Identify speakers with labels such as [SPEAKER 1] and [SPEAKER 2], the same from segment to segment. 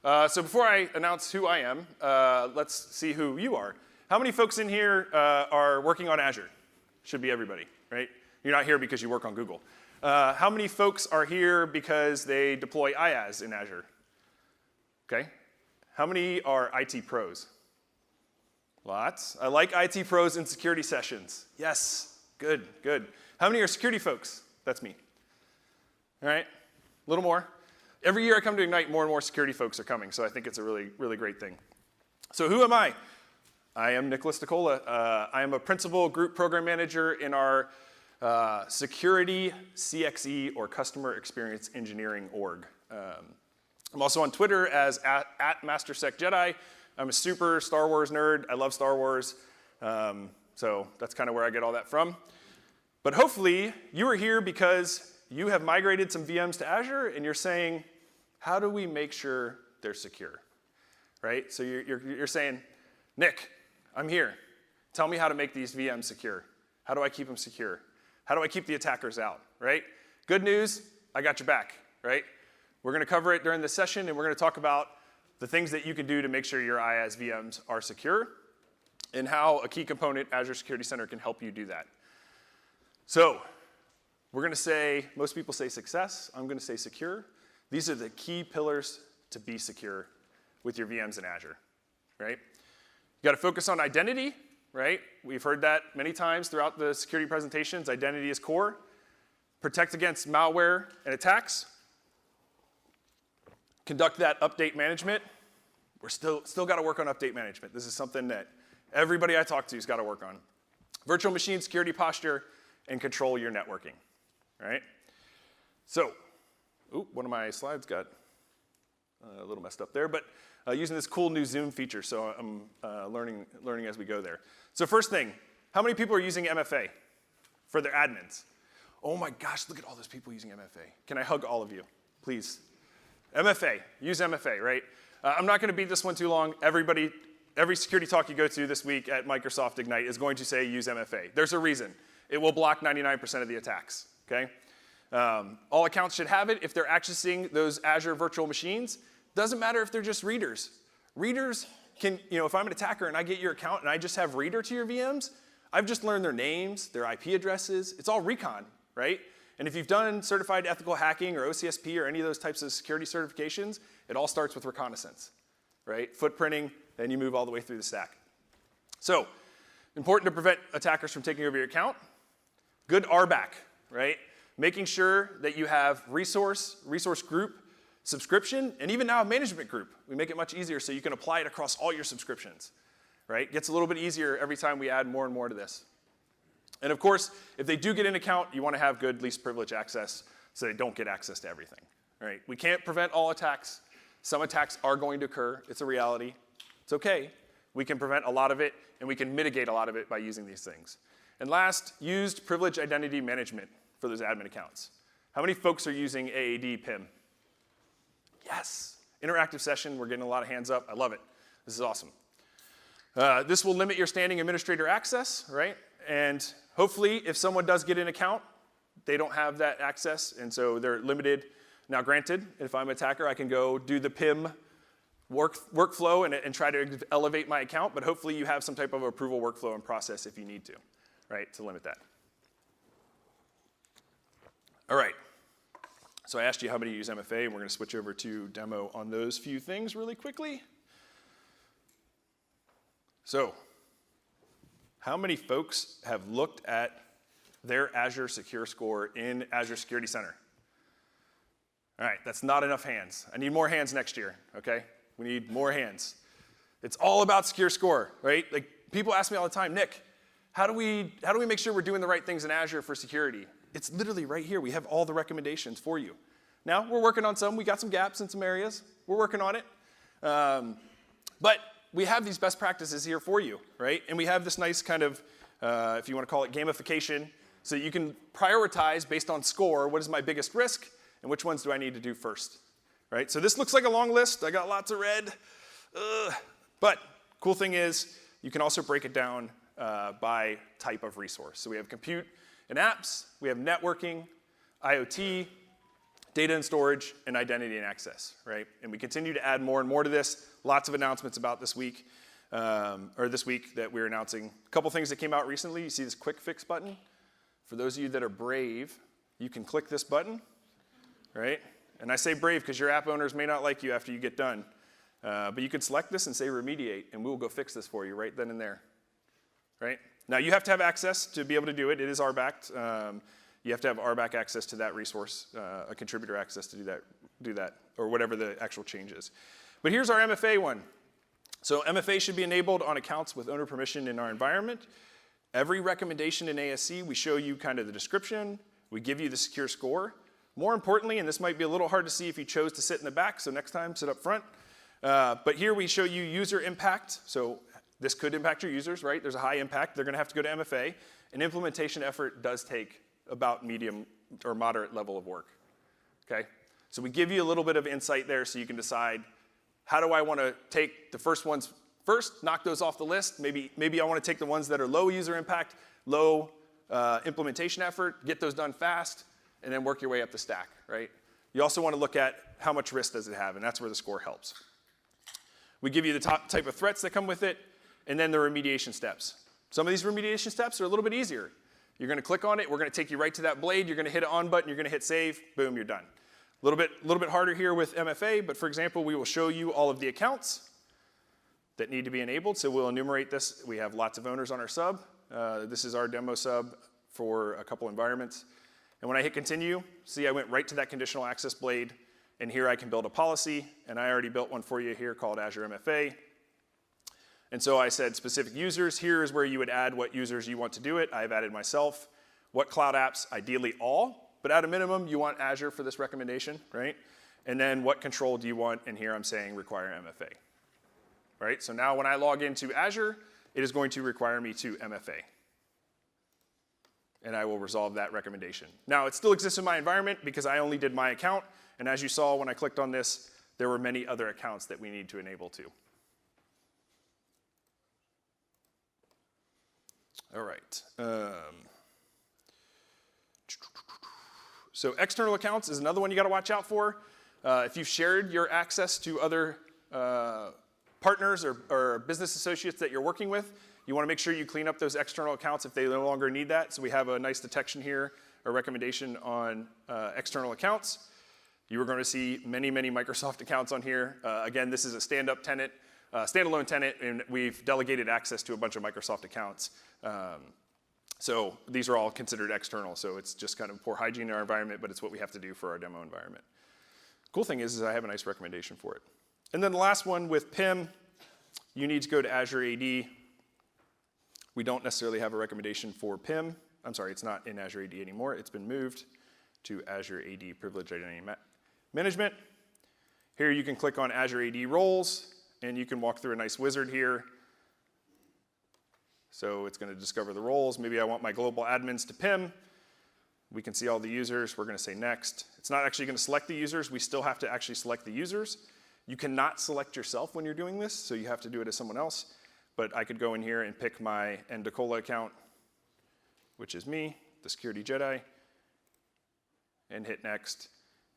[SPEAKER 1] So before I announce who I am, let's see who you are. How many folks in here are working on Azure? Should be everybody, right? You're not here because you work on Google. How many folks are here because they deploy IaaS in Azure? Okay. How many are IT pros? Lots. I like IT pros in security sessions. Yes, good, good. How many are security folks? That's me. All right, a little more. Every year I come to Ignite, more and more security folks are coming, so I think it's a really, really great thing. So who am I? I am Nicholas DeCola. I am a principal group program manager in our security CXE, or customer experience engineering org. I'm also on Twitter as at MasterSecJedi. I'm a super Star Wars nerd. I love Star Wars. So that's kind of where I get all that from. But hopefully, you are here because you have migrated some VMs to Azure, and you're saying, how do we make sure they're secure? Right? So you're saying, Nick, I'm here. Tell me how to make these VMs secure. How do I keep them secure? How do I keep the attackers out? Right? Good news, I got your back. Right? We're going to cover it during this session, and we're going to talk about the things that you can do to make sure your IaaS VMs are secure, and how a key component, Azure Security Center, can help you do that. So we're going to say, most people say success. I'm going to say secure. These are the key pillars to be secure with your VMs in Azure, right? You got to focus on identity, right? We've heard that many times throughout the security presentations. Identity is core. Protect against malware and attacks. Conduct that update management. We're still got to work on update management. This is something that everybody I talk to has got to work on. Virtual machine security posture, and control your networking. All right? So, one of my slides got a little messed up there, but using this cool new Zoom feature, so I'm learning as we go there. So first thing, how many people are using MFA for their admins? Oh my gosh, look at all those people using MFA. Can I hug all of you, please? MFA, use MFA, right? I'm not going to beat this one too long. Every security talk you go to this week at Microsoft Ignite is going to say use MFA. There's a reason. It will block 99% of the attacks, okay? All accounts should have it if they're accessing those Azure virtual machines. Doesn't matter if they're just readers. Readers can, if I'm an attacker and I get your account and I just have reader to your VMs, I've just learned their names, their IP addresses. It's all recon, right? And if you've done certified ethical hacking or OCSP or any of those types of security certifications, it all starts with reconnaissance, right? Footprinting, then you move all the way through the stack. So, important to prevent attackers from taking over your account. Good RBAC, right? Making sure that you have resource group, subscription, and even now a management group. We make it much easier so you can apply it across all your subscriptions, right? Gets a little bit easier every time we add more and more to this. And of course, if they do get an account, you want to have good least privilege access so they don't get access to everything, right? We can't prevent all attacks. Some attacks are going to occur. It's a reality. It's okay. We can prevent a lot of it, and we can mitigate a lot of it by using these things. And last, used privilege identity management for those admin accounts. How many folks are using AAD PIM? Yes. Interactive session. We're getting a lot of hands up. I love it. This is awesome. This will limit your standing administrator access, right? And hopefully, if someone does get an account, they don't have that access, and so they're limited. Now, granted, if I'm an attacker, I can go do the PIM workflow and try to elevate my account, but hopefully you have some type of approval workflow and process if you need to, right, to limit that. All right. So I asked you how many use MFA, and we're going to switch over to demo on those few things really quickly. So, how many folks have looked at their Azure Secure Score in Azure Security Center? All right, that's not enough hands. I need more hands next year, okay? We need more hands. It's all about Secure Score, right? Like, people ask me all the time, Nick, how do we make sure we're doing the right things in Azure for security? It's literally right here. We have all the recommendations for you. Now, we're working on some. We got some gaps in some areas. We're working on it. But we have these best practices here for you, right? And we have this nice kind of, if you want to call it gamification, so you can prioritize based on score, what is my biggest risk, and which ones do I need to do first, right? So this looks like a long list. I got lots of red. But cool thing is, you can also break it down by type of resource. So we have compute and apps. We have networking, IoT, data and storage, and identity and access, right? And we continue to add more and more to this. Lots of announcements about this week, this week that we're announcing. A couple things that came out recently. You see this quick fix button. For those of you that are brave, you can click this button, right? And I say brave because your app owners may not like you after you get done. But you can select this and say remediate, and we will go fix this for you right then and there, right? Now, you have to have access to be able to do it. It is RBAC'd. You have to have RBAC access to that resource, a contributor access to do that, or whatever the actual change is. But here's our MFA one. So MFA should be enabled on accounts with owner permission in our environment. Every recommendation in ASC, we show you kind of the description. We give you the secure score. More importantly, and this might be a little hard to see if you chose to sit in the back, so next time, sit up front. But here we show you user impact. So this could impact your users, right? There's a high impact. They're going to have to go to MFA. An implementation effort does take about medium or moderate level of work, okay? So we give you a little bit of insight there so you can decide, how do I want to take the first ones first, knock those off the list? Maybe I want to take the ones that are low user impact, low implementation effort, get those done fast, and then work your way up the stack, right? You also want to look at how much risk does it have, and that's where the score helps. We give you the top type of threats that come with it, and then the remediation steps. Some of these remediation steps are a little bit easier. You're going to click on it. We're going to take you right to that blade. You're going to hit an on button. You're going to hit save. Boom, you're done. A little bit harder here with MFA, but for example, we will show you all of the accounts that need to be enabled. So we'll enumerate this. We have lots of owners on our sub. This is our demo sub for a couple environments. And when I hit continue, see I went right to that conditional access blade, and here I can build a policy, and I already built one for you here called Azure MFA. And so I said specific users. Here is where you would add what users you want to do it. I've added myself. What cloud apps? Ideally all, but at a minimum, you want Azure for this recommendation, right? And then what control do you want? And here I'm saying require MFA, right? So now when I log into Azure, it is going to require me to MFA. And I will resolve that recommendation. Now, it still exists in my environment because I only did my account. And as you saw when I clicked on this, there were many other accounts that we need to enable to. All right. So external accounts is another one you got to watch out for. If you've shared your access to other partners or business associates that you're working with, you want to make sure you clean up those external accounts if they no longer need that. So we have a nice detection here, a recommendation on external accounts. You are going to see many, many Microsoft accounts on here. Again, this is a stand-up tenant. Standalone tenant, and we've delegated access to a bunch of Microsoft accounts. So these are all considered external, so it's just kind of poor hygiene in our environment, but it's what we have to do for our demo environment. Cool thing is I have a nice recommendation for it. And then the last one with PIM, you need to go to Azure AD. We don't necessarily have a recommendation for PIM. I'm sorry, it's not in Azure AD anymore. It's been moved to Azure AD Privileged Identity Management. Here you can click on Azure AD roles, and you can walk through a nice wizard here. So it's going to discover the roles. Maybe I want my global admins to PIM. We can see all the users. We're going to say next. It's not actually going to select the users. We still have to actually select the users. You cannot select yourself when you're doing this, so you have to do it as someone else. But I could go in here and pick my Endocola account, which is me, the Security Jedi, and hit next.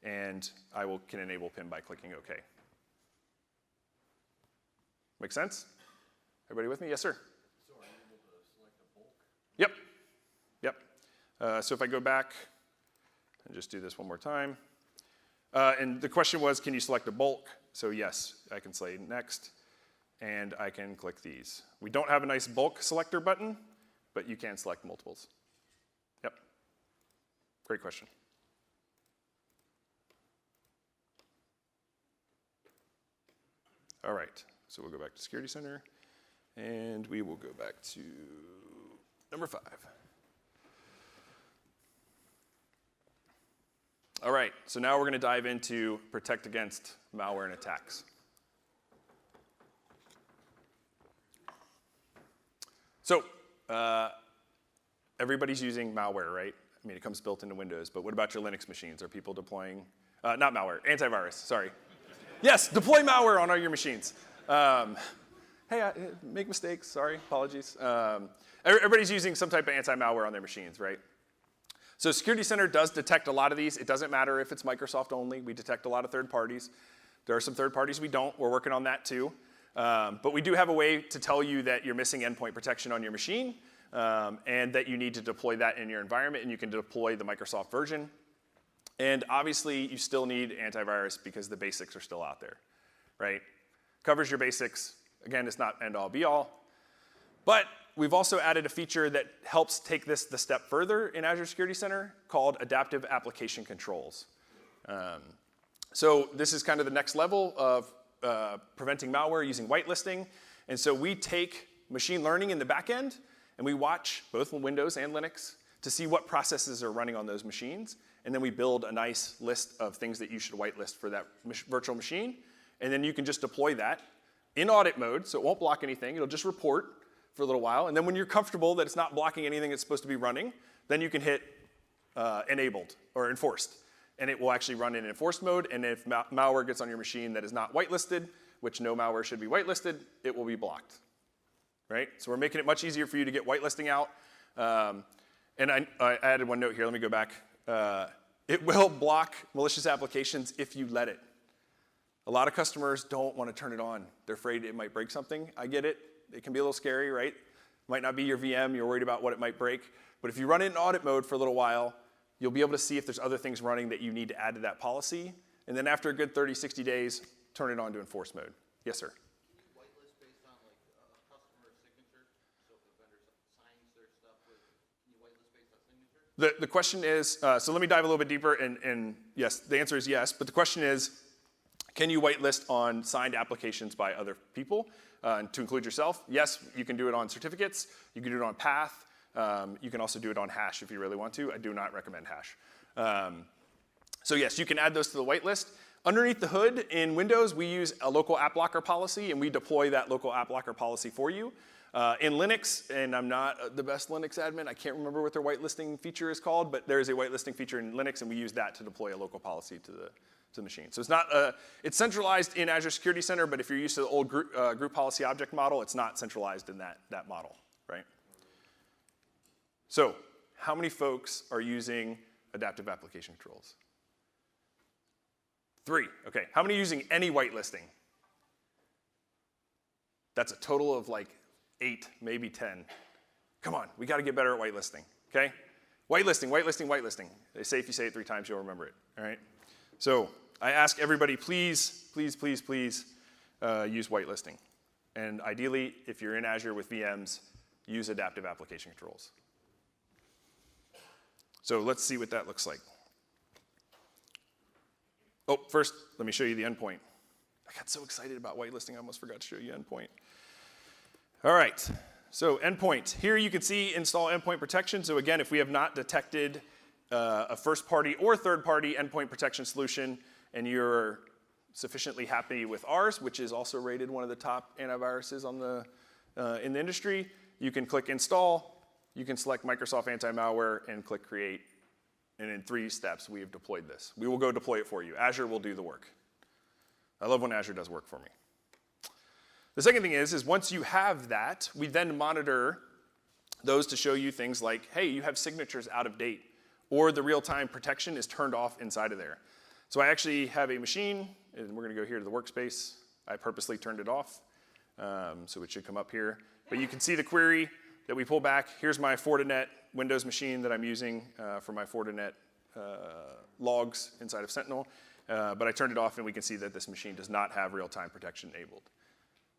[SPEAKER 1] And I can enable PIM by clicking OK. Make sense? Everybody with me? Yes, sir?
[SPEAKER 2] So are you able to select a bulk?
[SPEAKER 1] Yep. Yep. So if I go back and just do this one more time. And the question was, can you select a bulk? So yes, I can say next, and I can click these. We don't have a nice bulk selector button, but you can select multiples. Yep. Great question. All right. So we'll go back to Security Center, and we will go back to number 5. All right, so now we're going to dive into protect against malware and attacks. So everybody's using malware, right? I mean, it comes built into Windows, but what about your Linux machines? Are people deploying, not malware, antivirus, sorry. Yes, deploy malware on all your machines. Hey, I make mistakes, sorry, apologies. Everybody's using some type of anti-malware on their machines, right? So Security Center does detect a lot of these. It doesn't matter if it's Microsoft only. We detect a lot of third parties. There are some third parties we don't. We're working on that too. But we do have a way to tell you that you're missing endpoint protection on your machine and that you need to deploy that in your environment, and you can deploy the Microsoft version. And obviously, you still need antivirus because the basics are still out there, right? Covers your basics. Again, it's not end-all, be-all. But we've also added a feature that helps take this the step further in Azure Security Center called adaptive application controls. So this is kind of the next level of preventing malware using whitelisting. And so we take machine learning in the back end, and we watch both Windows and Linux to see what processes are running on those machines. And then we build a nice list of things that you should whitelist for that virtual machine. And then you can just deploy that in audit mode, so it won't block anything. It'll just report for a little while. And then when you're comfortable that it's not blocking anything that's supposed to be running, then you can hit enabled or enforced. And it will actually run in enforced mode. And if malware gets on your machine that is not whitelisted, which no malware should be whitelisted, it will be blocked, right? So we're making it much easier for you to get whitelisting out. And I added one note here. Let me go back. It will block malicious applications if you let it. A lot of customers don't want to turn it on. They're afraid it might break something. I get it. It can be a little scary, right? Might not be your VM. You're worried about what it might break. But if you run it in audit mode for a little while, you'll be able to see if there's other things running that you need to add to that policy. And then after a good 30, 60 days, turn it on to enforce mode. Yes, sir?
[SPEAKER 2] Whitelist based on like customer signature. So if the vendor signs their stuff with, can you whitelist based on signature?
[SPEAKER 1] The question is, so let me dive a little bit deeper, and yes, the answer is yes, but the question is, can you whitelist on signed applications by other people, to include yourself? Yes, you can do it on certificates, you can do it on path, you can also do it on hash if you really want to. I do not recommend hash. So yes, you can add those to the whitelist. Underneath the hood in Windows, we use a local app locker policy, and we deploy that local app locker policy for you. In Linux, and I'm not the best Linux admin, I can't remember what their whitelisting feature is called, but there is a whitelisting feature in Linux, and we use that to deploy a local policy to the machine. So it's not, it's centralized in Azure Security Center, but if you're used to the old group policy object model, it's not centralized in that model, right? So how many folks are using adaptive application controls? 3, okay. How many are using any whitelisting? That's a total of like 8, maybe 10. Come on, we gotta get better at whitelisting, okay? Whitelisting, whitelisting, whitelisting. They say if you say it 3 times, you'll remember it, all right? So I ask everybody, please, please, please, please use whitelisting. And ideally, if you're in Azure with VMs, use adaptive application controls. So let's see what that looks like. Oh, first, let me show you the endpoint. I got so excited about whitelisting, I almost forgot to show you endpoint. All right, so endpoint. Here you can see install endpoint protection. So again, if we have not detected a first-party or third-party endpoint protection solution, and you're sufficiently happy with ours, which is also rated one of the top antiviruses on in the industry, you can click install, you can select Microsoft Anti-Malware, and click create. And in 3 steps, we have deployed this. We will go deploy it for you. Azure will do the work. I love when Azure does work for me. The second thing is once you have that, we then monitor those to show you things like, hey, you have signatures out of date, or the real-time protection is turned off inside of there. So I actually have a machine, and we're gonna go here to the workspace. I purposely turned it off, so it should come up here. But you can see the query that we pull back. Here's my Fortinet Windows machine that I'm using for my Fortinet logs inside of Sentinel. But I turned it off, and we can see that this machine does not have real-time protection enabled.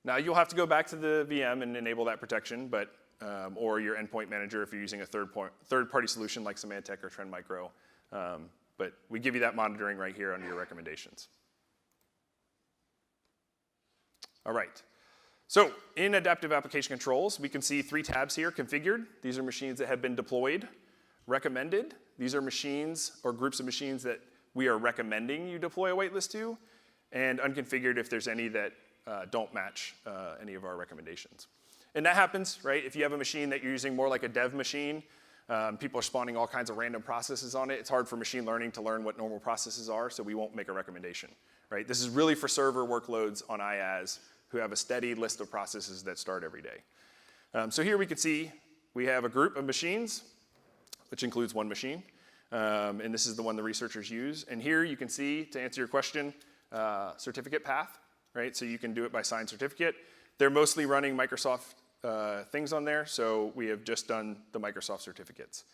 [SPEAKER 1] Now, you'll have to go back to the VM and enable that protection, but, or your endpoint manager if you're using a third-party solution like Symantec or Trend Micro. But we give you that monitoring right here under your recommendations. All right. So in adaptive application controls, we can see 3 tabs here, configured. These are machines that have been deployed. Recommended, these are machines or groups of machines that we are recommending you deploy a whitelist to. And unconfigured if there's any that don't match any of our recommendations. And that happens, right? If you have a machine that you're using more like a dev machine, people are spawning all kinds of random processes on it. It's hard for machine learning to learn what normal processes are, so we won't make a recommendation, right? This is really for server workloads on IaaS who have a steady list of processes that start every day. So here we can see we have a group of machines, which includes 1 machine. And this is the one the researchers use. And here you can see, to answer your question, certificate path, right? So you can do it by signed certificate. They're mostly running Microsoft things on there, so we have just done the Microsoft certificates.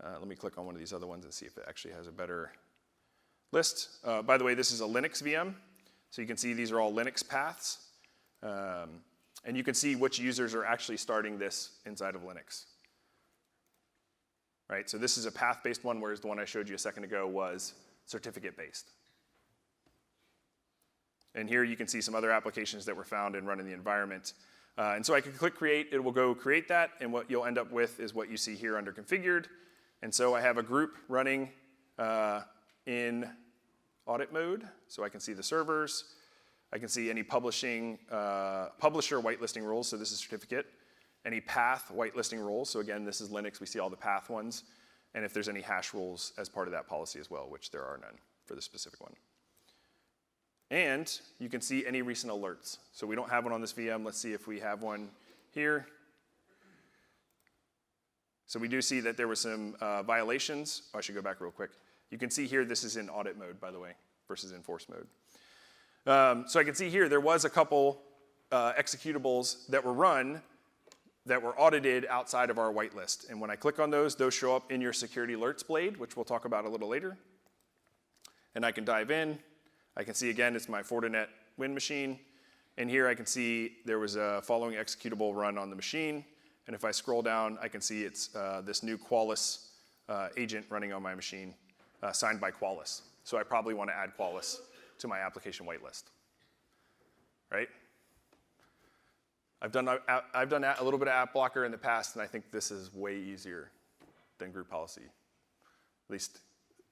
[SPEAKER 1] Let me click on one of these other ones and see if it actually has a better list. By the way, this is a Linux VM, so you can see these are all Linux paths. And you can see which users are actually starting this inside of Linux. Right, so this is a path-based one, whereas the one I showed you a second ago was certificate-based. And here you can see some other applications that were found and run in the environment. And so I can click create, it will go create that, and what you'll end up with is what you see here under configured. And so I have a group running in audit mode, so I can see the servers. I can see any publisher whitelisting rules, so this is certificate. Any path whitelisting rules, so again, this is Linux, we see all the path ones. And if there's any hash rules as part of that policy as well, which there are none for this specific one. And you can see any recent alerts. So we don't have one on this VM. Let's see if we have one here. So we do see that there were some violations. Oh, I should go back real quick. You can see here, this is in audit mode, by the way, versus enforce mode. So I can see here, there was a couple executables that were run that were audited outside of our whitelist. And when I click on those show up in your security alerts blade, which we'll talk about a little later. And I can dive in. I can see, again, it's my Fortinet Win machine. And here I can see there was a following executable run on the machine. And if I scroll down, I can see it's this new Qualys agent running on my machine, signed by Qualys. So I probably want to add Qualys to my application whitelist, right? I've done a little bit of app blocker in the past, and I think this is way easier than group policy, at least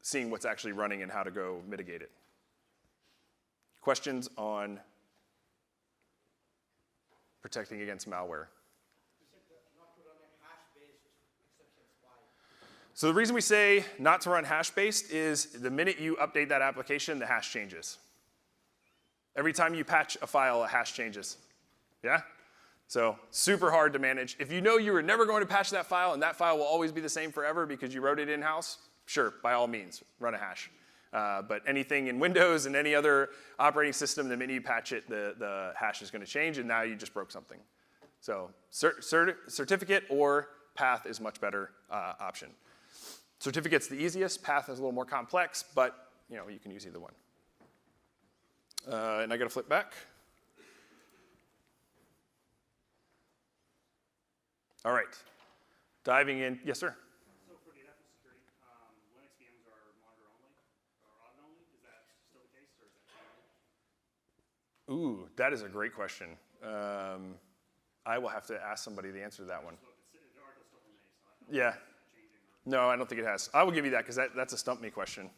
[SPEAKER 1] seeing what's actually running and how to go mitigate it. Questions on protecting against malware? So the reason we say not to run hash-based is the minute you update that application, the hash changes. Every time you patch a file, a hash changes. Yeah? So super hard to manage. If you know you were never going to patch that file and that file will always be the same forever because you wrote it in-house, sure, by all means, run a hash. But anything in Windows and any other operating system, the minute you patch it, the hash is going to change, and now you just broke something. So certificate or path is much better option. Certificate's the easiest. Path is a little more complex, but you can use either one. And I got to flip back. All right, diving in. Yes, sir.
[SPEAKER 3] So for the adaptive security, Linux VMs are monitor only or audit only. Is that still the case, or is that changing?
[SPEAKER 1] Ooh, that is a great question. I will have to ask somebody the answer to that one.
[SPEAKER 3] So the article still remains. So I don't know
[SPEAKER 1] Yeah.
[SPEAKER 3] if it's changing or
[SPEAKER 1] No, I don't think it has. I will give you that because that's a stump me question.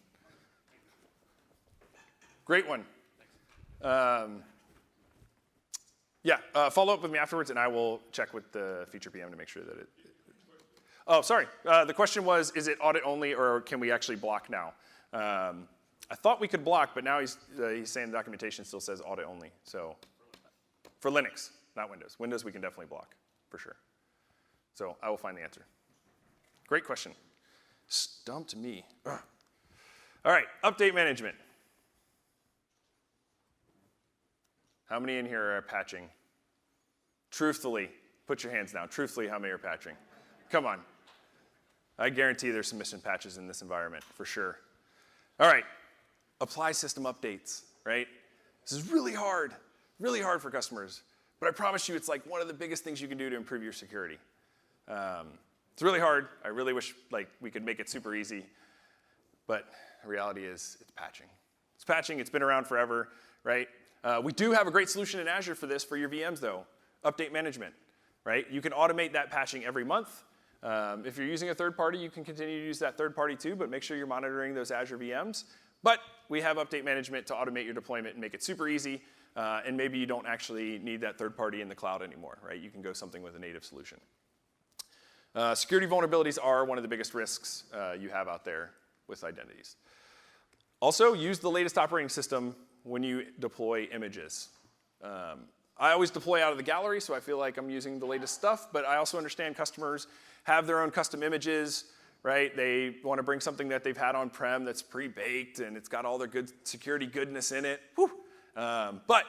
[SPEAKER 1] Great one. Yeah, follow up with me afterwards, and I will check with the feature PM to make sure that it. Oh, sorry. The question was, is it audit only, or can we actually block now? I thought we could block, but now he's saying the documentation still says audit only. So for Linux, not Windows. Windows we can definitely block, for sure. So I will find the answer. Great question. Stumped me. Ugh. All right, update management. How many in here are patching? Truthfully, put your hands down. Truthfully, how many are patching? Come on. I guarantee there's some missing patches in this environment, for sure. All right, apply system updates, right? This is really hard for customers. But I promise you, it's like one of the biggest things you can do to improve your security. It's really hard. I really wish we could make it super easy. But the reality is, it's patching. It's patching. It's been around forever, right? We do have a great solution in Azure for this for your VMs, though. Update management, right? You can automate that patching every month. If you're using a third party, you can continue to use that third party too, but make sure you're monitoring those Azure VMs. But we have update management to automate your deployment and make it super easy. And maybe you don't actually need that third party in the cloud anymore, right? You can go something with a native solution. Security vulnerabilities are one of the biggest risks you have out there with identities. Also, use the latest operating system when you deploy images. I always deploy out of the gallery, so I feel like I'm using the latest stuff, but I also understand customers have their own custom images, right? They want to bring something that they've had on-prem that's pre-baked and it's got all their good security goodness in it. Whew. But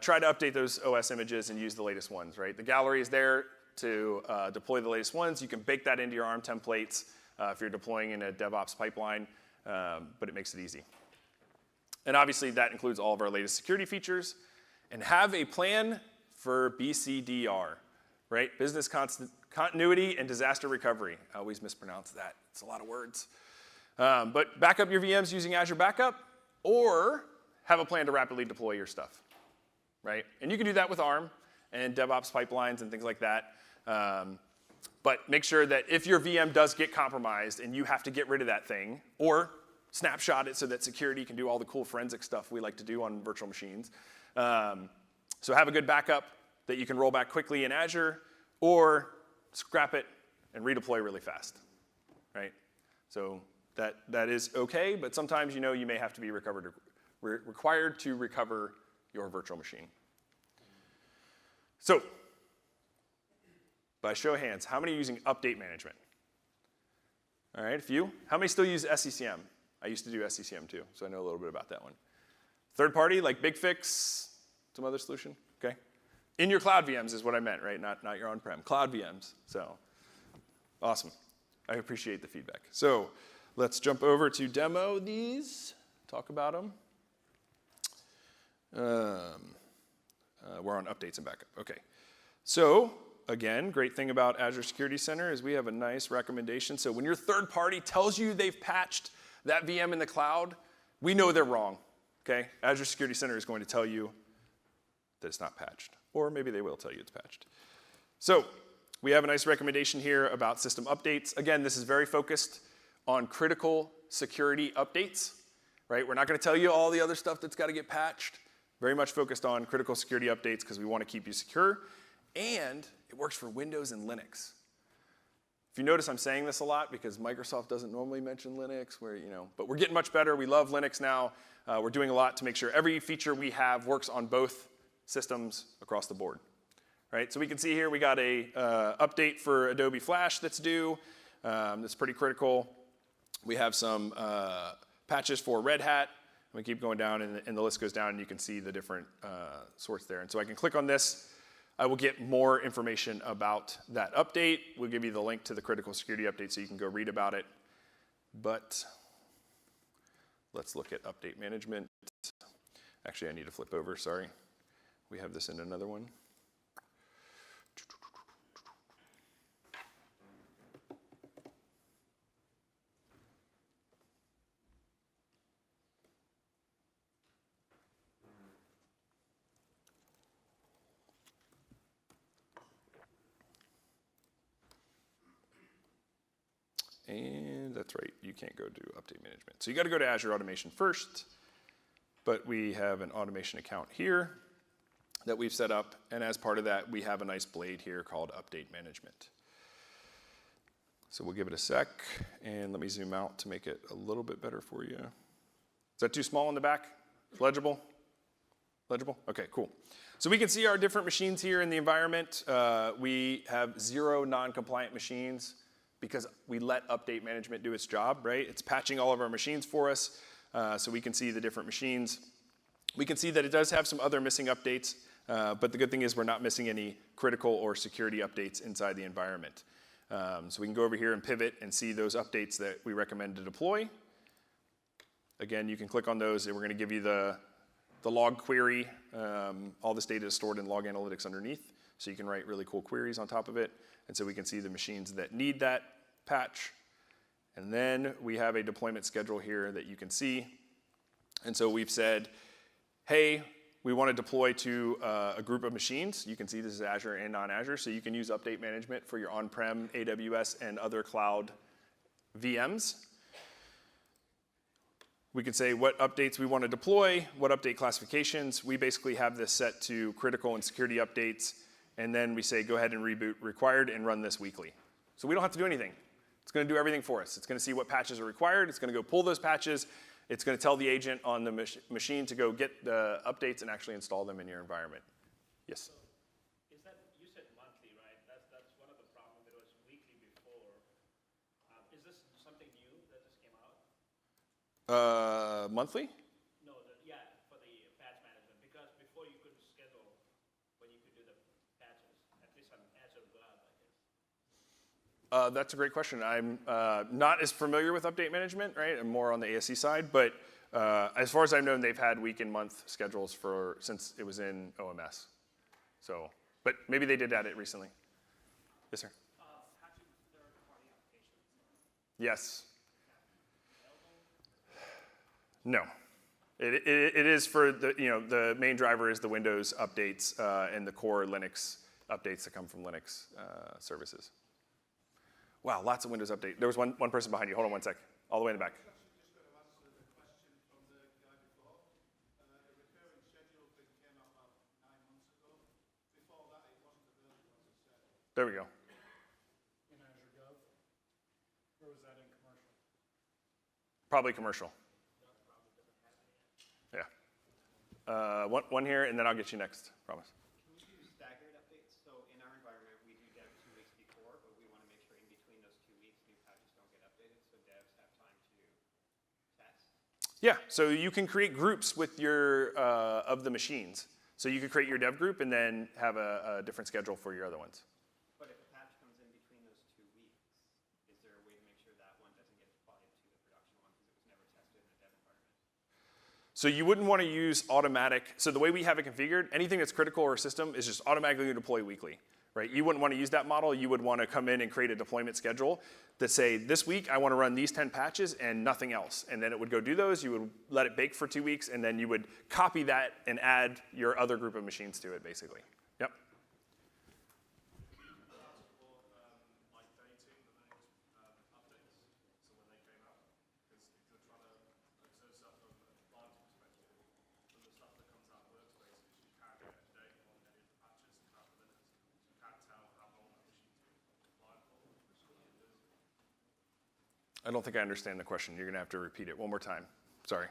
[SPEAKER 1] try to update those OS images and use the latest ones, right? The gallery is there to deploy the latest ones. You can bake that into your ARM templates if you're deploying in a DevOps pipeline, but it makes it easy. And obviously that includes all of our latest security features. And have a plan for BCDR, right? Business continuity and disaster recovery. I always mispronounce that. It's a lot of words. But back up your VMs using Azure Backup, or have a plan to rapidly deploy your stuff, right? And you can do that with ARM and DevOps pipelines and things like that. But make sure that if your VM does get compromised and you have to get rid of that thing, or snapshot it so that security can do all the cool forensic stuff we like to do on virtual machines. So have a good backup that you can roll back quickly in Azure, or scrap it and redeploy really fast, right? So that is okay, but sometimes you may have to be required to recover your virtual machine. So, by show of hands, how many are using update management? All right, a few. How many still use SCCM? I used to do SCCM too, so I know a little bit about that one. Third party, like BigFix, some other solution, okay? In your cloud VMs is what I meant, right? Not your on-prem, cloud VMs. So, awesome. I appreciate the feedback. So, let's jump over to demo these, talk about them. We're on updates and backup, okay. So, again, great thing about Azure Security Center is we have a nice recommendation. So when your third party tells you they've patched that VM in the cloud, we know they're wrong, okay? Azure Security Center is going to tell you that it's not patched, or maybe they will tell you it's patched. So we have a nice recommendation here about system updates. Again, this is very focused on critical security updates, right? We're not gonna tell you all the other stuff that's gotta get patched. Very much focused on critical security updates because we wanna keep you secure, and it works for Windows and Linux. If you notice, I'm saying this a lot because Microsoft doesn't normally mention Linux, but we're getting much better. We love Linux now. We're doing a lot to make sure every feature we have works on both systems across the board, right? So we can see here we got a update for Adobe Flash that's due. That's pretty critical. We have some patches for Red Hat. We keep going down, and the list goes down, and you can see the different sorts there. And so I can click on this. I will get more information about that update. We'll give you the link to the critical security update so you can go read about it. But let's look at update management. Actually, I need to flip over, sorry. We have this in another one. And that's right, you can't go do update management. So you gotta go to Azure Automation first, but we have an automation account here that we've set up, and as part of that, we have a nice blade here called update management. So we'll give it a sec, and let me zoom out to make it a little bit better for you. Is that too small in the back? Legible? Legible? Okay, cool. So we can see our different machines here in the environment. We have 0 non-compliant machines, because we let update management do its job, right? It's patching all of our machines for us, so we can see the different machines. We can see that it does have some other missing updates, but the good thing is we're not missing any critical or security updates inside the environment. So we can go over here and pivot and see those updates that we recommend to deploy. Again, you can click on those, and we're gonna give you the log query. All this data is stored in log analytics underneath, so you can write really cool queries on top of it. And so we can see the machines that need that patch. And then we have a deployment schedule here that you can see. And so we've said, hey, we want to deploy to a group of machines. You can see this is Azure and non-Azure, so you can use update management for your on-prem, AWS, and other cloud VMs. We can say what updates we want to deploy, what update classifications. We basically have this set to critical and security updates. And then we say, go ahead and reboot required and run this weekly. So we don't have to do anything. It's gonna do everything for us. It's gonna see what patches are required. It's gonna go pull those patches. It's gonna tell the agent on the machine to go get the updates and actually install them in your environment. Yes?
[SPEAKER 3] Is that, you said monthly, right? That's one of the problems. It was weekly before. Is this
[SPEAKER 1] Monthly?
[SPEAKER 4] No, yeah, for the patch management, because before you couldn't schedule when you could do the patches, at least on Azure Blob, I guess.
[SPEAKER 1] That's a great question. I'm not as familiar with update management, right? I'm more on the ASC side, but as far as I've known, they've had week and month schedules since it was in OMS. So, but maybe they did add it recently. Yes, sir.
[SPEAKER 3] Patching third-party applications.
[SPEAKER 1] Yes. No. It is for the main driver is the Windows updates and the core Linux updates that come from Linux services. Wow, lots of Windows update. There was one person behind you. Hold on one sec. All the way in the back. There we go.
[SPEAKER 3] In Azure Gov, or was that in commercial?
[SPEAKER 1] Probably commercial. Yeah. One here, and then I'll get you next. Promise.
[SPEAKER 5] Can we do staggered updates? So in our environment, we do dev 2 weeks before, but we want to make sure in between those 2 weeks, new patches don't get updated, so devs have time to test.
[SPEAKER 1] Yeah, so you can create groups with your of the machines. So you could create your dev group and then have a different schedule for your other ones.
[SPEAKER 5] But if a patch comes in between those 2 weeks, is there a way to make sure that one doesn't get applied to the production one because it was never tested in a dev environment?
[SPEAKER 1] So you wouldn't want to use automatic. So the way we have it configured, anything that's critical or system is just automatically deploy weekly, right? You wouldn't want to use that model. You would want to come in and create a deployment schedule that say, this week I want to run these 10 patches and nothing else. And then it would go do those. You would let it bake for 2 weeks, and then you would copy that and add your other group of machines to it, basically. Yep. I don't think I understand the question. You're going to have to repeat it one more time. Sorry.
[SPEAKER 3] So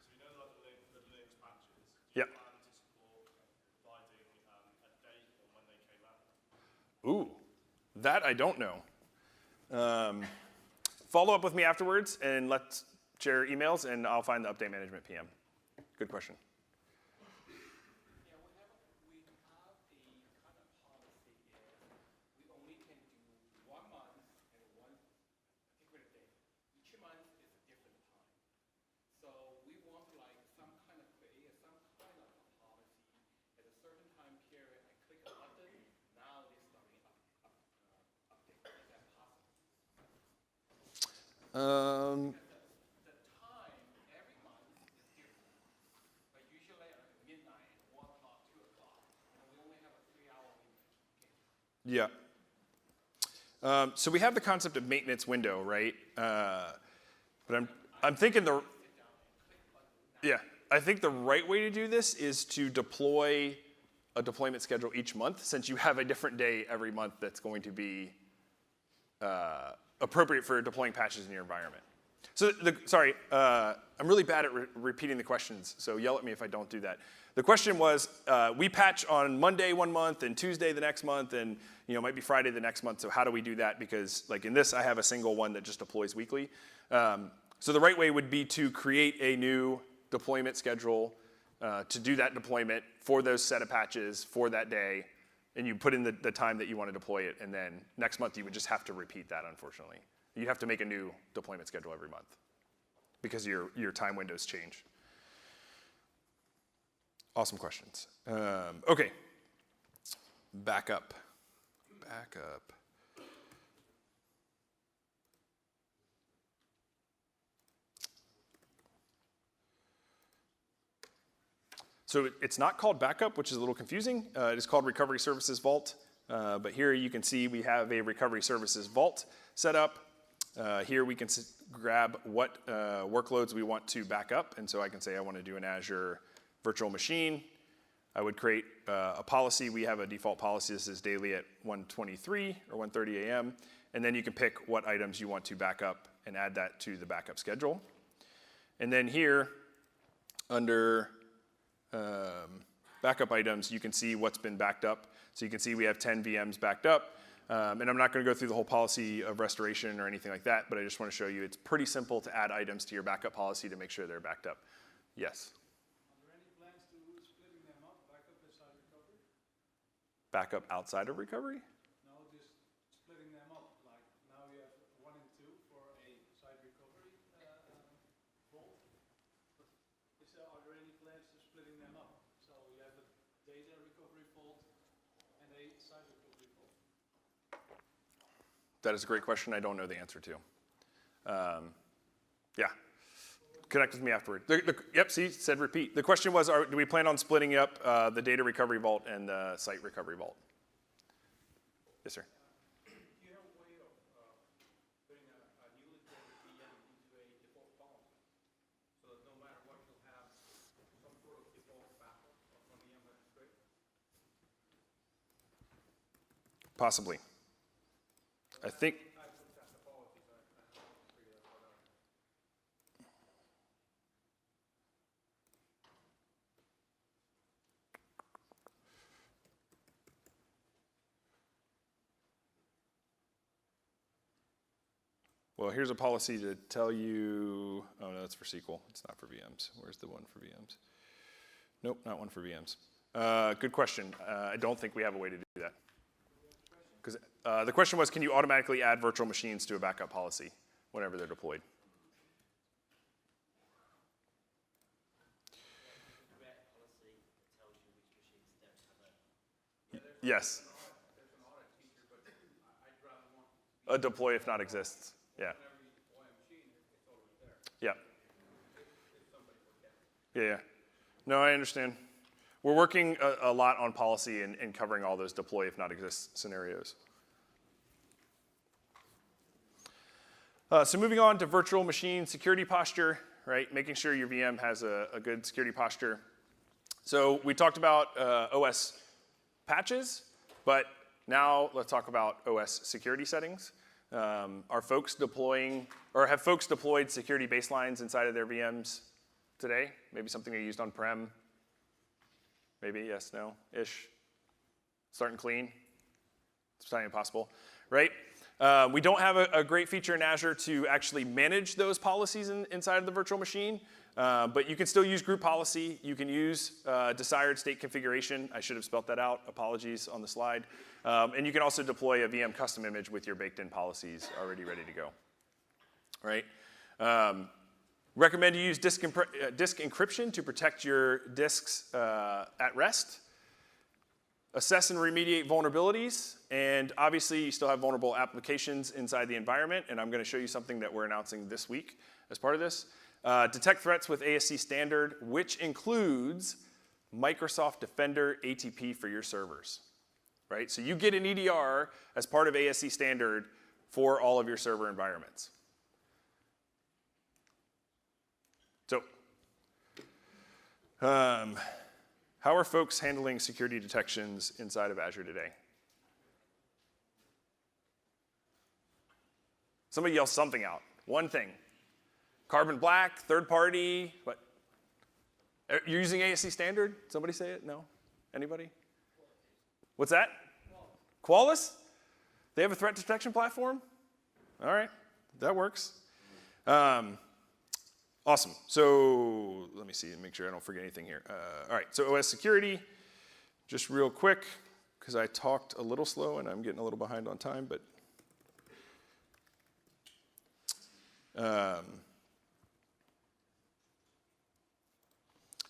[SPEAKER 3] you know like the Linux patches, do
[SPEAKER 1] Yep.
[SPEAKER 3] you plan to support providing a date on when they came out?
[SPEAKER 1] Ooh, that I don't know. Follow up with me afterwards, and let's share emails, and I'll find the update management PM. Good question.
[SPEAKER 6] Yeah, we have a kind of policy is we only can do 1 month and 1 particular day. Each month is a different time. So we want like some kind of create some kind of a policy at a certain time period. I click a button, now they starting update. Is that possible? The time every month is different. But usually at midnight, 1 o'clock, 2 o'clock, and we only have a 3-hour window.
[SPEAKER 1] Yeah. So we have the concept of maintenance window, right? But I'm thinking I think the right way to do this is to deploy a deployment schedule each month, since you have a different day every month that's going to be appropriate for deploying patches in your environment. So, sorry, I'm really bad at repeating the questions, so yell at me if I don't do that. The question was, we patch on Monday 1 month and Tuesday the next month, and it might be Friday the next month, so how do we do that? Because like in this, I have a single one that just deploys weekly. So the right way would be to create a new deployment schedule to do that deployment for those set of patches for that day, and you put in the time that you want to deploy it, and then next month you would just have to repeat that, unfortunately. You'd have to make a new deployment schedule every month because your time windows change. Awesome questions. Okay, backup. So it's not called backup, which is a little confusing. It is called Recovery Services Vault. But here you can see we have a Recovery Services Vault set up. Here we can grab what workloads we want to back up. And so I can say I want to do an Azure virtual machine. I would create a policy. We have a default policy. This is daily at 1:23 or 1:30 a.m. And then you can pick what items you want to back up and add that to the backup schedule. And then here, under backup items, you can see what's been backed up. So you can see we have 10 VMs backed up. And I'm not going to go through the whole policy of restoration or anything like that, but I just want to show you it's pretty simple to add items to your backup policy to make sure they're backed up. Yes?
[SPEAKER 7] Are there any plans to splitting them up, backup inside recovery?
[SPEAKER 1] Backup outside of recovery?
[SPEAKER 7] No, just splitting them up. Like now you have 1 and 2 for a site recovery vault. Are there any plans to splitting them up? So you have a data recovery vault and a site recovery vault.
[SPEAKER 1] That is a great question I don't know the answer to. Yeah. Connect with me afterward. Yep, see, said repeat. The question was, do we plan on splitting up the data recovery vault and the site recovery vault? Yes, sir.
[SPEAKER 6] Do you have a way of putting a newly created VM into a default policy? So that no matter what, you'll have some sort of default backup from VMware script?
[SPEAKER 1] Possibly. I think. Well, here's a policy to tell you, oh no, that's for SQL. It's not for VMs. Where's the one for VMs? Nope, not one for VMs. Good question. I don't think we have a way to do that. Because the question was, can you automatically add virtual machines to a backup policy whenever they're deployed? Yes. A deploy if not exists. Yeah. Yeah. Yeah. No, I understand. We're working a lot on policy and covering all those deploy if not exist scenarios. So moving on to virtual machine security posture, right? Making sure your VM has a good security posture. So we talked about OS patches, but now let's talk about OS security settings. Are folks deploying, or have folks deployed security baselines inside of their VMs today? Maybe something they used on-prem? Maybe, yes, no, ish. Starting clean. It's not impossible, right? We don't have a great feature in Azure to actually manage those policies inside of the virtual machine, but you can still use group policy. You can use desired state configuration. I should have spelled that out. Apologies on the slide. And you can also deploy a VM custom image with your baked-in policies already ready to go, right? Recommend you use disk encryption to protect your disks at rest. Assess and remediate vulnerabilities, and obviously you still have vulnerable applications inside the environment, and I'm going to show you something that we're announcing this week as part of this. Detect threats with ASC standard, which includes Microsoft Defender ATP for your servers, right? So you get an EDR as part of ASC standard for all of your server environments. So, how are folks handling security detections inside of Azure today? Somebody yell something out. One thing. Carbon Black, third party, what? You're using ASC standard? Somebody say it? No? Anybody? What's that? Qualys? They have a threat detection platform? All right, that works. Awesome. So let me see and make sure I don't forget anything here. All right, so OS security, just real quick, because I talked a little slow and I'm getting a little behind on time, but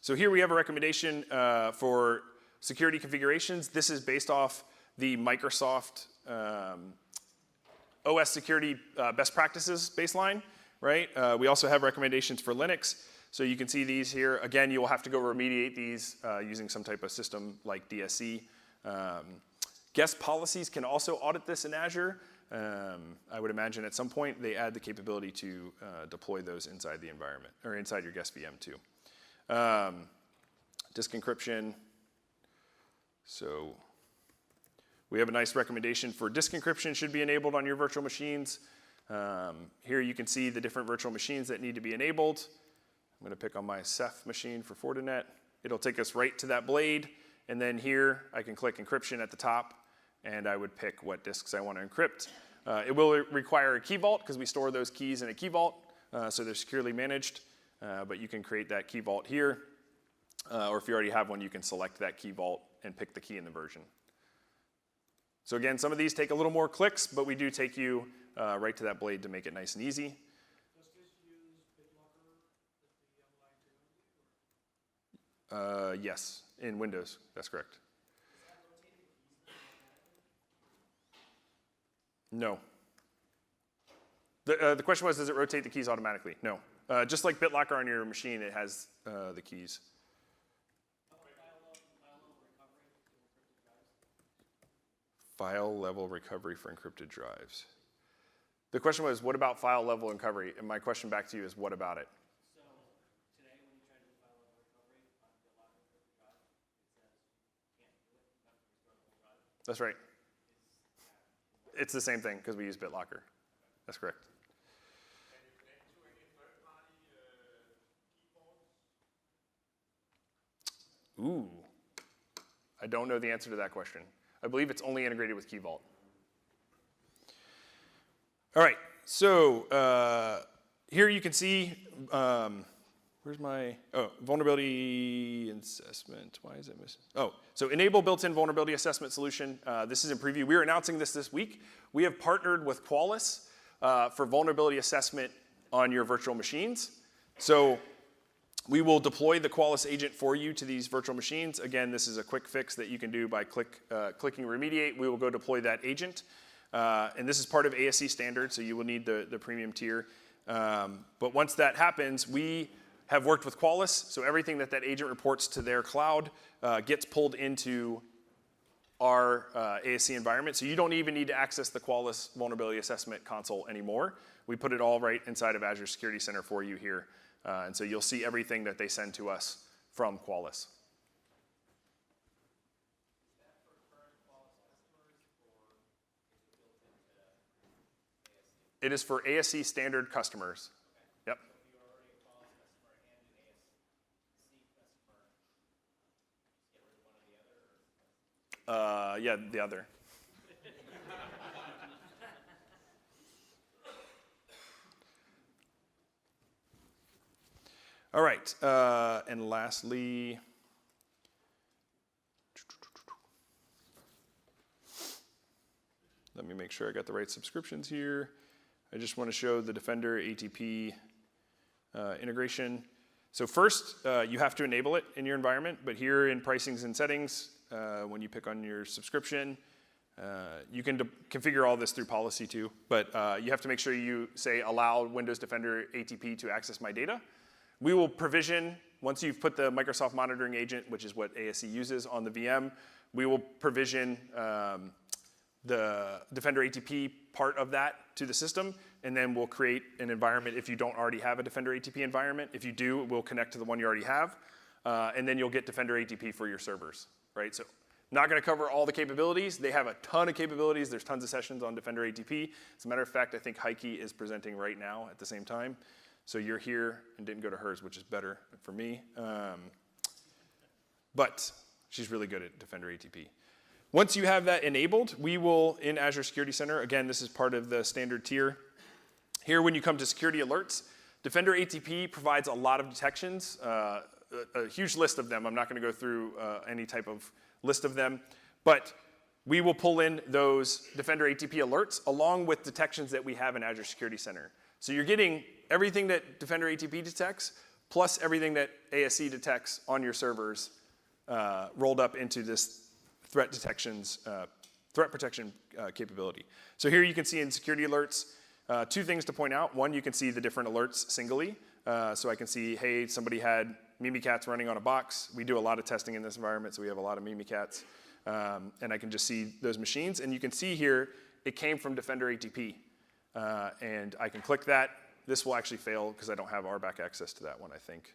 [SPEAKER 1] so here we have a recommendation for security configurations. This is based off the Microsoft OS security best practices baseline. Right? We also have recommendations for Linux. So you can see these here. Again, you will have to go remediate these using some type of system like DSC. Guest policies can also audit this in Azure. I would imagine at some point they add the capability to deploy those inside the environment, or inside your guest VM too. Disk encryption. So we have a nice recommendation for disk encryption should be enabled on your virtual machines. Here you can see the different virtual machines that need to be enabled. I'm going to pick on my Ceph machine for Fortinet. It'll take us right to that blade, and then here I can click encryption at the top, and I would pick what disks I want to encrypt. It will require a key vault because we store those keys in a key vault, so they're securely managed, but you can create that key vault here, or if you already have one, you can select that key vault and pick the key in the version. So again, some of these take a little more clicks, but we do take you right to that blade to make it nice and easy.
[SPEAKER 7] Does this use BitLocker as the online technology?
[SPEAKER 1] Yes, in Windows, that's correct. No. The question was, does it rotate the keys automatically? No. Just like BitLocker on your machine, it has the keys. File level recovery for encrypted drives. The question was, what about file level recovery? And my question back to you is, what about it?
[SPEAKER 4] So today, when you try to do file level recovery on BitLocker encrypted drive, it says you can't do it. You have to restore the whole drive.
[SPEAKER 1] That's right. It's the same thing because we use BitLocker. That's correct.
[SPEAKER 6] Can you connect to any third-party keyboards?
[SPEAKER 1] Ooh. I don't know the answer to that question. I believe it's only integrated with Key Vault. All right, so here you can see, where's my, vulnerability assessment. Why is it missing? Oh, so enable built-in vulnerability assessment solution. This is in preview. We are announcing this week. We have partnered with Qualys for vulnerability assessment on your virtual machines. So we will deploy the Qualys agent for you to these virtual machines. Again, this is a quick fix that you can do by clicking remediate. We will go deploy that agent. And this is part of ASC standard, so you will need the premium tier. But once that happens, we have worked with Qualys, so everything that agent reports to their cloud gets pulled into our ASC environment. So you don't even need to access the Qualys vulnerability assessment console anymore. We put it all right inside of Azure Security Center for you here. And so you'll see everything that they send to us from Qualys. It is for ASC standard customers. Yep. Yeah, the other. All right, and lastly, let me make sure I got the right subscriptions here. I just want to show the Defender ATP integration. So first, you have to enable it in your environment, but here in pricings and settings, when you pick on your subscription, you can configure all this through policy too, but you have to make sure you say allow Windows Defender ATP to access my data. We will provision, once you've put the Microsoft monitoring agent, which is what ASC uses on the VM, we will provision the Defender ATP part of that to the system, and then we'll create an environment if you don't already have a Defender ATP environment. If you do, we'll connect to the one you already have, and then you'll get Defender ATP for your servers, right? So not gonna cover all the capabilities. They have a ton of capabilities. There's tons of sessions on Defender ATP. As a matter of fact, I think Heike is presenting right now at the same time. So you're here and didn't go to hers, which is better for me. But she's really good at Defender ATP. Once you have that enabled, we will, in Azure Security Center, again, this is part of the standard tier. Here, when you come to security alerts, Defender ATP provides a lot of detections, a huge list of them. I'm not gonna go through any type of list of them, but we will pull in those Defender ATP alerts along with detections that we have in Azure Security Center. So you're getting everything that Defender ATP detects, plus everything that ASC detects on your servers rolled up into this threat protection capability. So here you can see in security alerts, two things to point out. One, you can see the different alerts singly. So I can see, hey, somebody had Mimikatz running on a box. We do a lot of testing in this environment, so we have a lot of Mimikatz. And I can just see those machines. And you can see here, it came from Defender ATP. And I can click that. This will actually fail because I don't have RBAC access to that one, I think.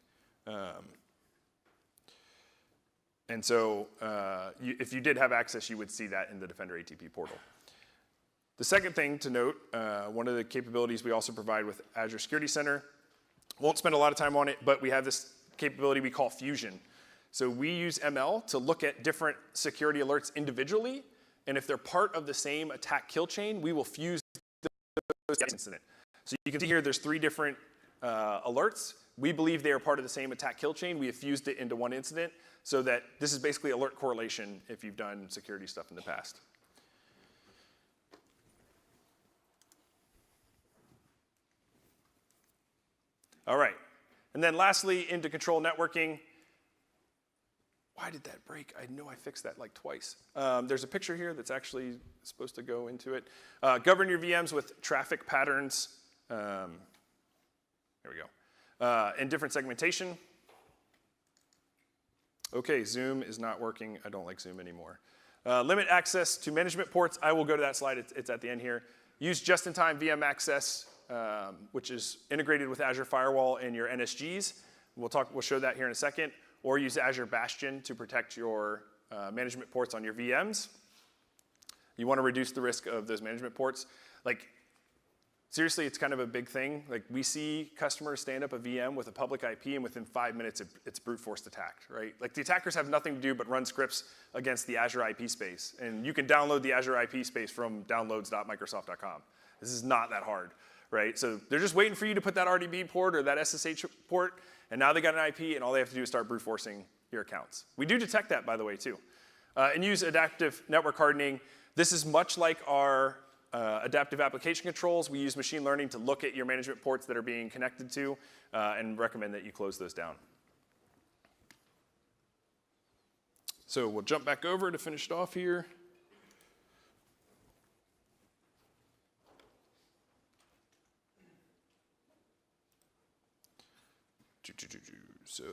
[SPEAKER 1] And so if you did have access, you would see that in the Defender ATP portal. The second thing to note, one of the capabilities we also provide with Azure Security Center, won't spend a lot of time on it, but we have this capability we call Fusion. So we use ML to look at different security alerts individually and if they're part of the same attack kill chain, we will fuse those incident. So you can see here there's 3 different alerts. We believe they are part of the same attack kill chain. We have fused it into one incident so that this is basically alert correlation if you've done security stuff in the past. All right, and then lastly, into control networking. Why did that break? I know I fixed that like twice. There's a picture here that's actually supposed to go into it. Govern your VMs with traffic patterns. There we go. And different segmentation. Okay, Zoom is not working. I don't like Zoom anymore. Limit access to management ports. I will go to that slide. It's at the end here. Use just-in-time VM access, which is integrated with Azure Firewall and your NSGs. We'll show that here in a second. Or use Azure Bastion to protect your management ports on your VMs. You want to reduce the risk of those management ports. Like, seriously, it's kind of a big thing. Like, we see customers stand up a VM with a public IP, and within 5 minutes, it's brute force attacked, right? Like, the attackers have nothing to do but run scripts against the Azure IP space. And you can download the Azure IP space from downloads.microsoft.com. This is not that hard, right? So they're just waiting for you to put that RDB port or that SSH port, and now they got an IP, and all they have to do is start brute forcing your accounts. We do detect that, by the way, too. And use adaptive network hardening. This is much like our adaptive application controls. We use machine learning to look at your management ports that are being connected to and recommend that you close those down. So we'll jump back over to finish it off here. So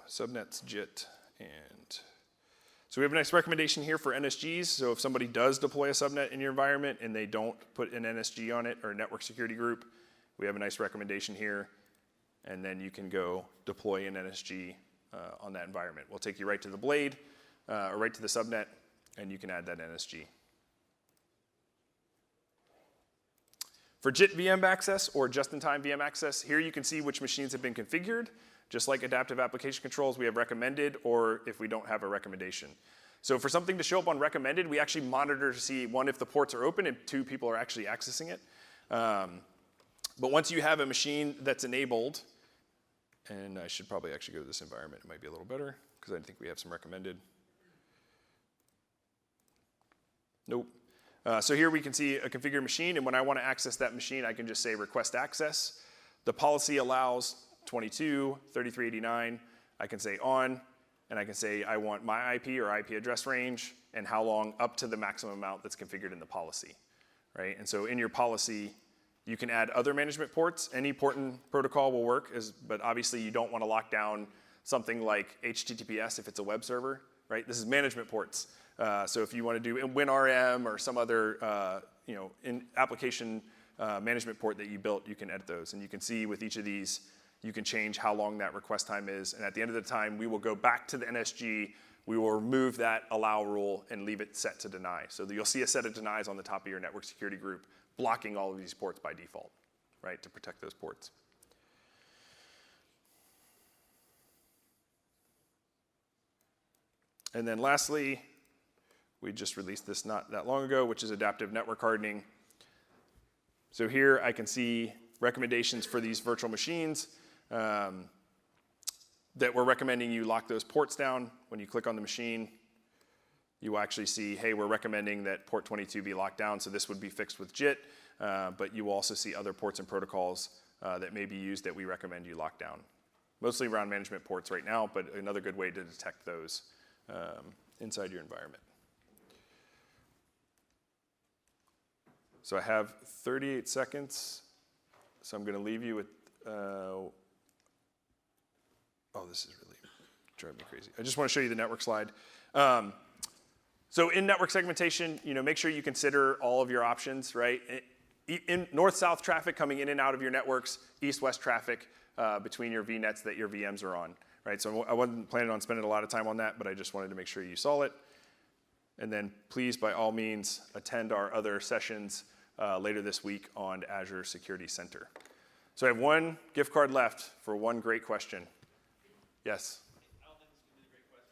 [SPEAKER 1] subnets, JIT, and so we have a nice recommendation here for NSGs. So if somebody does deploy a subnet in your environment and they don't put an NSG on it or a network security group, we have a nice recommendation here. And then you can go deploy an NSG on that environment. We'll take you right to the blade or right to the subnet, and you can add that NSG. For JIT VM access or just-in-time VM access, here you can see which machines have been configured. Just like adaptive application controls, we have recommended, or if we don't have a recommendation. So for something to show up on recommended, we actually monitor to see, 1, if the ports are open, and 2, people are actually accessing it. But once you have a machine that's enabled, and I should probably actually go to this environment. It might be a little better, because I think we have some recommended. Nope. So here we can see a configured machine, and when I want to access that machine, I can just say request access. The policy allows 22, 3389. I can say on, and I can say I want my IP or IP address range and how long up to the maximum amount that's configured in the policy, right? And so in your policy, you can add other management ports. Any port and protocol will work, but obviously you don't want to lock down something like HTTPS if it's a web server, right? This is management ports. So if you want to do WinRM or some other application management port that you built, you can edit those. And you can see with each of these, you can change how long that request time is. And at the end of the time, we will go back to the NSG. We will remove that allow rule and leave it set to deny. So you'll see a set of denies on the top of your network security group blocking all of these ports by default, right, to protect those ports. And then lastly, we just released this not that long ago, which is adaptive network hardening. So here I can see recommendations for these virtual machines that we're recommending you lock those ports down. When you click on the machine, you will actually see, hey, we're recommending that port 22 be locked down, so this would be fixed with JIT, but you will also see other ports and protocols that may be used that we recommend you lock down. Mostly around management ports right now, but another good way to detect those inside your environment. So I have 38 seconds, so I'm going to leave you with, oh, this is really driving me crazy. I just want to show you the network slide. So in network segmentation, make sure you consider all of your options, right? In north-south traffic coming in and out of your networks, east-west traffic between your VNets that your VMs are on, right? So I wasn't planning on spending a lot of time on that, but I just wanted to make sure you saw it. And then please, by all means, attend our other sessions later this week on Azure Security Center. So I have one gift card left for one great question. Yes?
[SPEAKER 4] I don't think this is going to be a great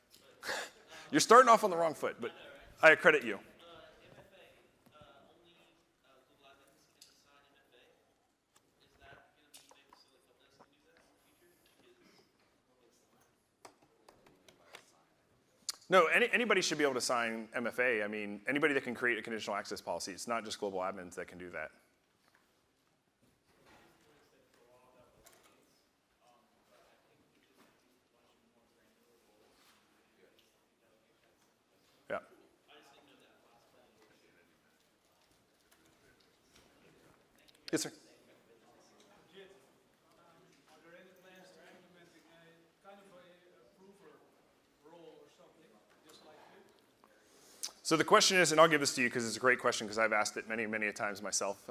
[SPEAKER 4] question, but
[SPEAKER 1] You're starting off on the wrong foot, but I credit you.
[SPEAKER 4] if
[SPEAKER 1] No, anybody should be able to sign MFA. I mean, anybody that can create a conditional access policy. It's not just global admins that can do that. Yeah. Yes, sir.
[SPEAKER 7] Are there any plans to implementing a kind of a approver role or something, just like you?
[SPEAKER 1] So the question is, and I'll give this to you because it's a great question because I've asked it many, many times myself.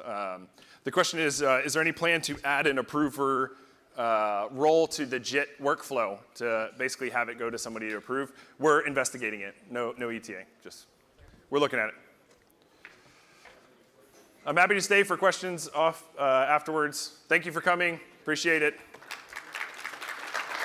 [SPEAKER 1] The question is there any plan to add an approver role to the JIT workflow to basically have it go to somebody to approve? We're investigating it. No ETA. Just we're looking at it. I'm happy to stay for questions afterwards. Thank you for coming. Appreciate it.